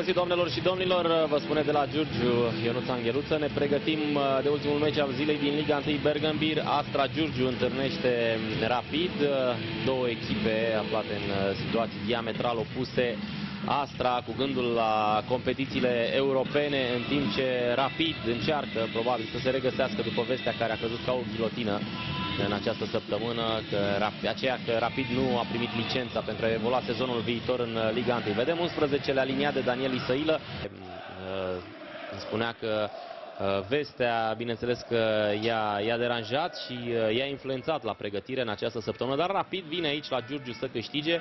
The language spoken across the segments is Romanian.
găsit, doamnelor și domnilor, vă spune de la Giurgiu Ionuț Angheluță. Ne pregătim de ultimul meci al zilei din Liga 1 Bergambir. Astra Giurgiu întâlnește Rapid, două echipe aflate în situații diametral opuse. Astra cu gândul la competițiile europene, în timp ce Rapid încearcă probabil să se regăsească după vestea care a căzut ca o ghilotină în această săptămână, că Rapid nu a primit licența pentru a evolua sezonul viitor în Liga 1. Vedem 11-le aliniat de Daniel Isăilă. Spunea că vestea, bineînțeles că i-a deranjat și i-a influențat la pregătire în această săptămână, dar Rapid vine aici la Giurgiu să câștige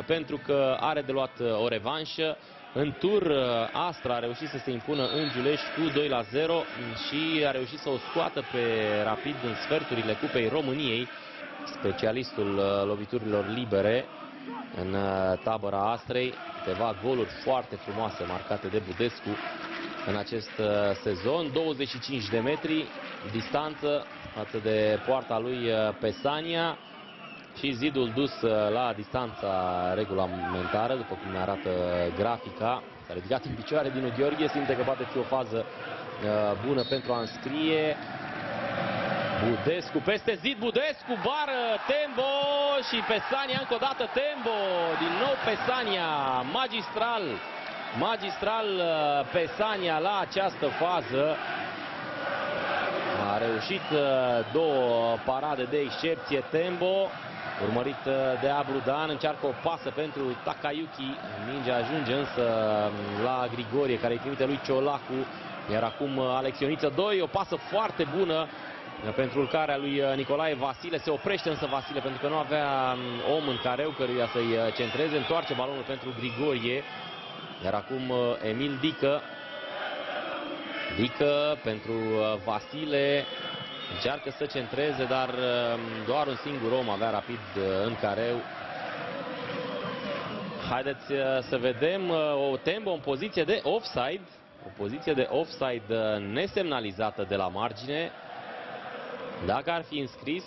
pentru că are de luat o revanșă. În tur, Astra a reușit să se impună în Giulești cu 2-0 și a reușit să o scoată pe Rapid în sferturile Cupei României, specialistul loviturilor libere în tabăra Astrei. Câteva goluri foarte frumoase marcate de Budescu în acest sezon. 25 de metri distanță față de poarta lui Pesania și zidul dus la distanța regulamentară, după cum ne arată grafica. S-a ridicat în picioare Dinu Gheorghe, simte că poate fi o fază bună pentru a înscrie. Budescu peste zid, Budescu, bară, Tembo și Pesania, încă o dată Tembo, din nou Pesania, magistral Pesania la această fază. A reușit două parade de excepție Tembo, urmărit de Abrudan, încearcă o pasă pentru Takayuki, mingea ajunge însă la Grigorie, care îi trimite lui Ciolacu, iar acum Alex Ioniță 2, o pasă foarte bună pentru urcarea lui Nicolae Vasile. Se oprește însă Vasile pentru că nu avea om în careu căruia să-i centreze, întoarce balonul pentru Grigorie, iar acum Emil Dică pentru Vasile, încearcă să centreze, dar doar un singur om avea Rapid în careu. Haideți să vedem o Tembo în poziție de offside, o poziție de offside nesemnalizată de la margine. Dacă ar fi înscris,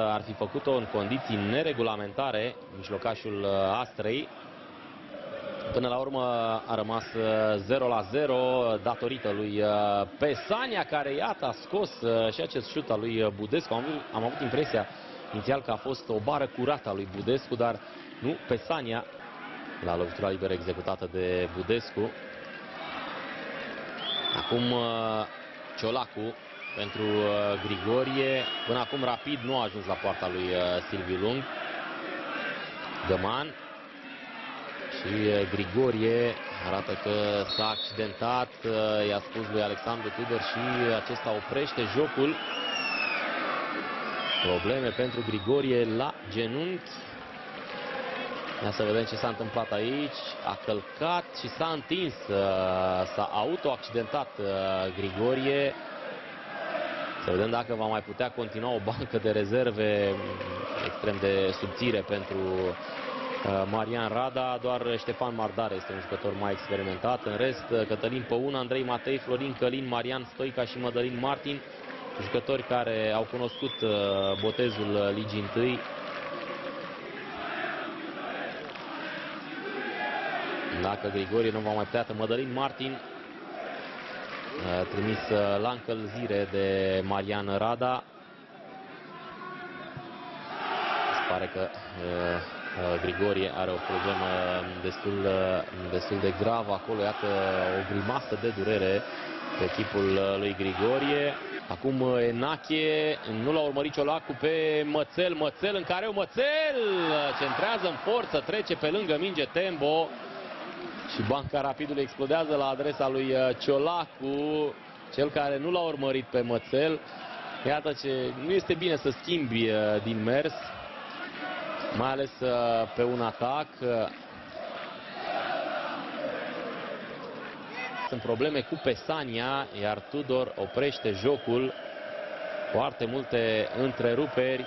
ar fi făcut-o în condiții neregulamentare mijlocașul Astrei. Până la urmă a rămas 0-0 datorită lui Pesania, care iată a scos și acest șut al lui Budescu. Am avut impresia inițial că a fost o bară curată a lui Budescu, dar nu, Pesania la lovitura liberă executată de Budescu. Acum Ciolacu pentru Grigorie. Până acum Rapid nu a ajuns la poarta lui Silviu Lung. Găman și Grigorie arată că s-a accidentat, i-a spus lui Alexandru Tudor și acesta oprește jocul. Probleme pentru Grigorie la genunchi. Ia să vedem ce s-a întâmplat aici. A călcat și s-a întins, s-a auto-accidentat Grigorie. Să vedem dacă va mai putea continua o bancă de rezerve extrem de subțire pentru Marian Rada. Doar Ștefan Mardare este un jucător mai experimentat. În rest, Cătălin Păuna, Andrei Matei, Florin Călin, Marian Stoica și Mădălin Martin, jucători care au cunoscut botezul Ligii 1. Dacă Grigorie nu va mai putea, Mădălin Martin trimis la încălzire de Marian Rada. Se pare că Grigorie are o problemă destul de gravă acolo. Iată o grimasă de durere pe chipul lui Grigorie. Acum Enache, nu l-a urmărit Ciolacu pe Mățel, în careu, Mățel centrează în forță, trece pe lângă minge Tembo și banca Rapidului explodează la adresa lui Ciolacu, cel care nu l-a urmărit pe Mățel. Iată ce nu este bine să schimbi din mers, mai ales pe un atac. Sunt probleme cu Pesania, iar Tudor oprește jocul. Foarte multe întreruperi.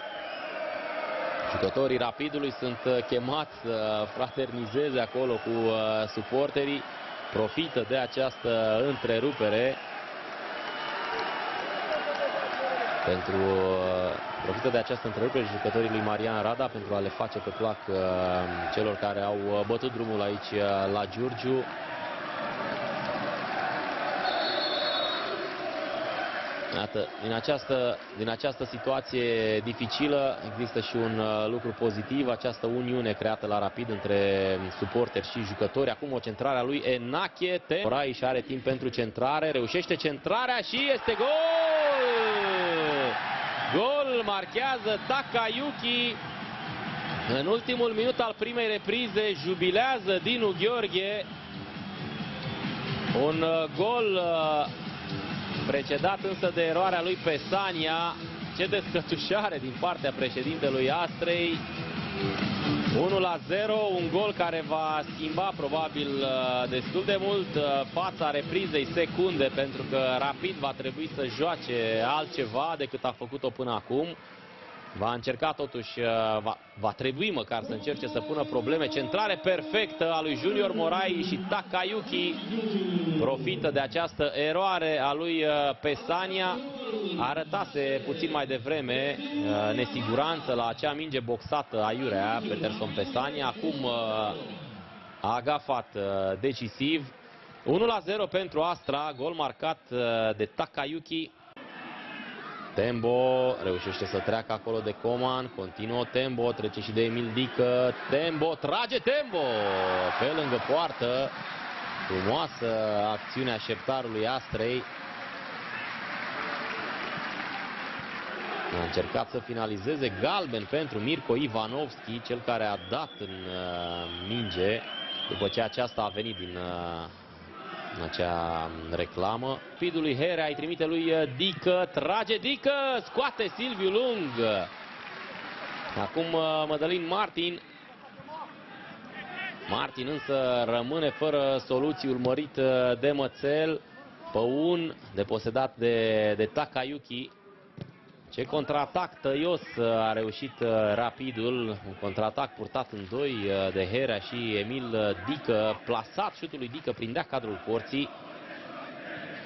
Jucătorii Rapidului sunt chemați să fraternizeze acolo cu suporterii. Profită de această întrerupere. Profită de această întrerupere jucătorii lui Marian Rada pentru a le face pe plac celor care au bătut drumul aici la Giurgiu. Iată, din această situație dificilă există și un lucru pozitiv, această uniune creată la Rapid între suporteri și jucători. Acum o centrare a lui Enache. Morai și are timp pentru centrare, reușește centrarea și este gol! Gol marchează Takayuki. În ultimul minut al primei reprize jubilează Dinu Gheorghe. Un gol precedat însă de eroarea lui Pesania. Ce descătușare din partea președintelui Astrei. 1-0, un gol care va schimba probabil destul de mult fața reprizei secunde, pentru că Rapid va trebui să joace altceva decât a făcut-o până acum. Va încerca totuși, va trebui măcar să încerce să pună probleme. Centrare perfectă a lui Junior Morai și Takayuki profită de această eroare a lui Pesania. Arătase puțin mai devreme nesiguranță la acea minge boxată aiurea Peterson Pesania. Acum a agafat decisiv. 1-0 pentru Astra, gol marcat de Takayuki. Tembo reușește să treacă acolo de Coman, continuă Tembo, trece și de Emil Dică, Tembo, trage Tembo pe lângă poartă. Frumoasă acțiunea șeptarului Astrei. A încercat să finalizeze, galben pentru Mirko Ivanovski, cel care a dat în minge după ce aceasta a venit din acea reclamă. Rapidul lui Herea îi trimite lui Dică, trage Dică, scoate Silviu Lung. Acum Mădălin Martin. Martin însă rămâne fără soluții, urmărit de Mățel. Păun deposedat de Takayuki. Ce contraatac tăios a reușit Rapidul, un contraatac purtat în doi de Herea și Emil Dică. Plasat șutul lui Dică, prindea cadrul porții.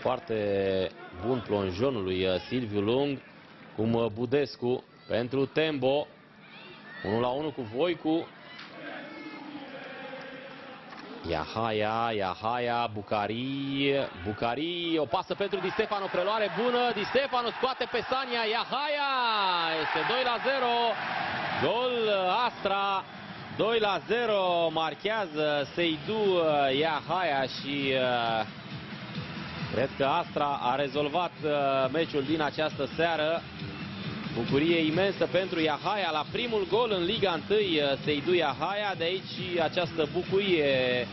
Foarte bun plonjonul lui Silviu Lung. Cum Budescu pentru Tembo. 1-1 cu Voicu. Iahaia, Bucari, o pasă pentru Di Stefano, preluare bună, Di Stefano scoate Pesania, Iahaia, este 2-0, gol Astra, 2-0, marchează Seidu Iahaia și cred că Astra a rezolvat meciul din această seară. Bucurie imensă pentru Iahaia la primul gol în Liga 1, Seidu Iahaia, de aici și această bucurie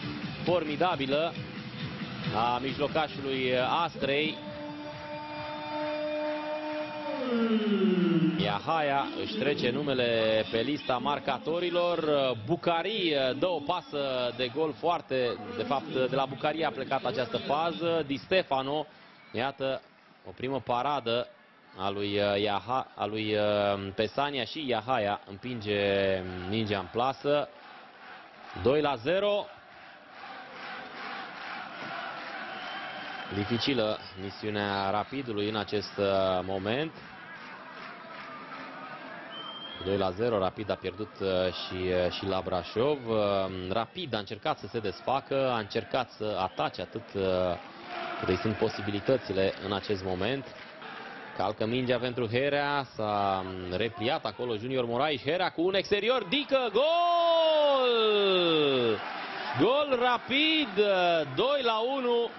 formidabilă a mijlocașului Astrei. Iahaia își trece numele pe lista marcatorilor. Bucari dă o pasă de gol foarte, de fapt de la Bucari a plecat această fază. Di Stefano, iată o primă paradă a lui Pesania și Iahaia împinge mingea în plasă. 2-0. Dificilă misiunea Rapidului în acest moment. 2-0, Rapid a pierdut și la Brașov. Rapid a încercat să se desfacă, a încercat să atace atât cât îi sunt posibilitățile în acest moment. Calcă mingea pentru Herea, s-a repliat acolo Junior Morai, Herea cu un exterior, Dică, gol! Gol Rapid, 2-1,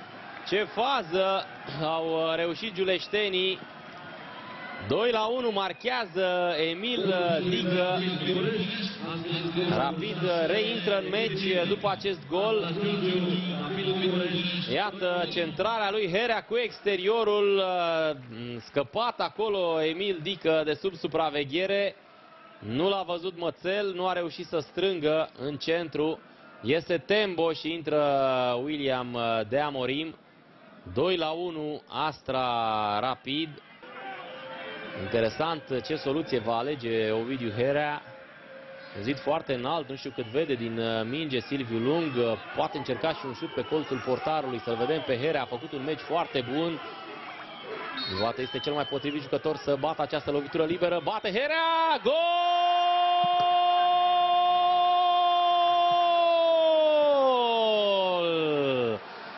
ce fază au reușit giuleștenii. 2-1 marchează Emil Dică. Rapid reintră în meci după acest gol. Iată centrarea lui Herea cu exteriorul, scăpat acolo Emil Dică de sub supraveghere. Nu l-a văzut Mățel, nu a reușit să strângă în centru. Iese Tembo și intră William de Amorim. 2-1 Astra Rapid. Interesant ce soluție va alege Ovidiu Herea. Un zid foarte înalt, nu știu cât vede din minge Silviu Lung. Poate încerca și un șut pe colțul portarului. Să-l vedem pe Herea, a făcut un meci foarte bun. Poate este cel mai potrivit jucător să bată această lovitură liberă. Bate Herea! Gol!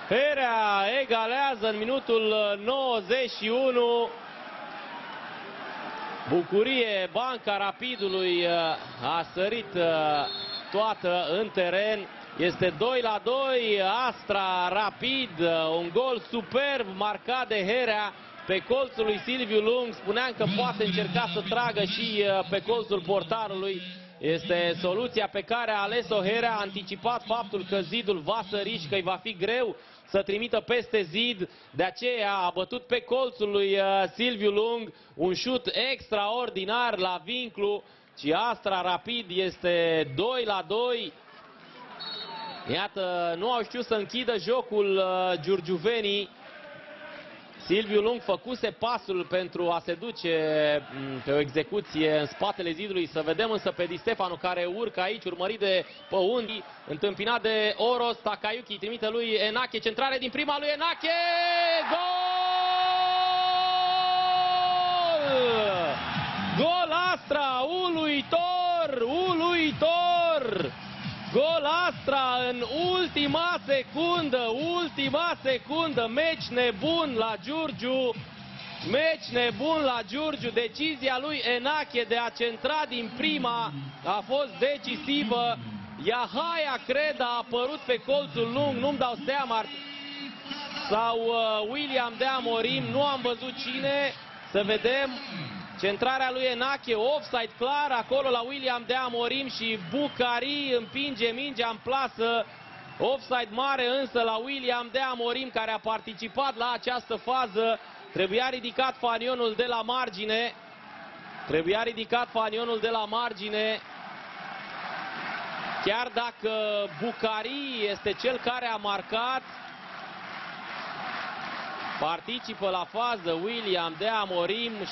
Herea egalează în minutul 91. Bucurie, banca Rapidului a sărit toată în teren. Este 2-2, Astra Rapid, un gol superb marcat de Herea pe colțul lui Silviu Lung. Spuneam că poate încerca să tragă și pe colțul portarului. Este soluția pe care a ales-o Herea, a anticipat faptul că zidul va sări și că îi va fi greu să trimită peste zid, de aceea a bătut pe colțul lui Silviu Lung, un șut extraordinar la vinclu și Astra Rapid este 2-2. Iată, nu au știut să închidă jocul giurgiuvenii. Silviu Lung făcuse pasul pentru a se duce pe o execuție în spatele zidului. Să vedem însă pe Di Stefano care urcă aici, urmărit de Păundi, întâmpinat de Oros. Takayuki trimite lui Enache, centrare din prima lui Enache. Gol! Gol Astra, uluitor, uluitor! Gol Astra în ultima secundă, meci nebun la Giurgiu, meci nebun la Giurgiu, decizia lui Enache de a centra din prima a fost decisivă, Iahaia, cred, a apărut pe colțul lung, nu-mi dau seama, sau William de Amorim, nu am văzut cine, să vedem. Centrarea lui Enache, offside clar acolo la William de Amorim și Bucari împinge mingea în plasă. Offside mare însă la William de Amorim, care a participat la această fază. Trebuia ridicat fanionul de la margine. Trebuia ridicat fanionul de la margine. Chiar dacă Bucari este cel care a marcat, participă la fază William de Amorim și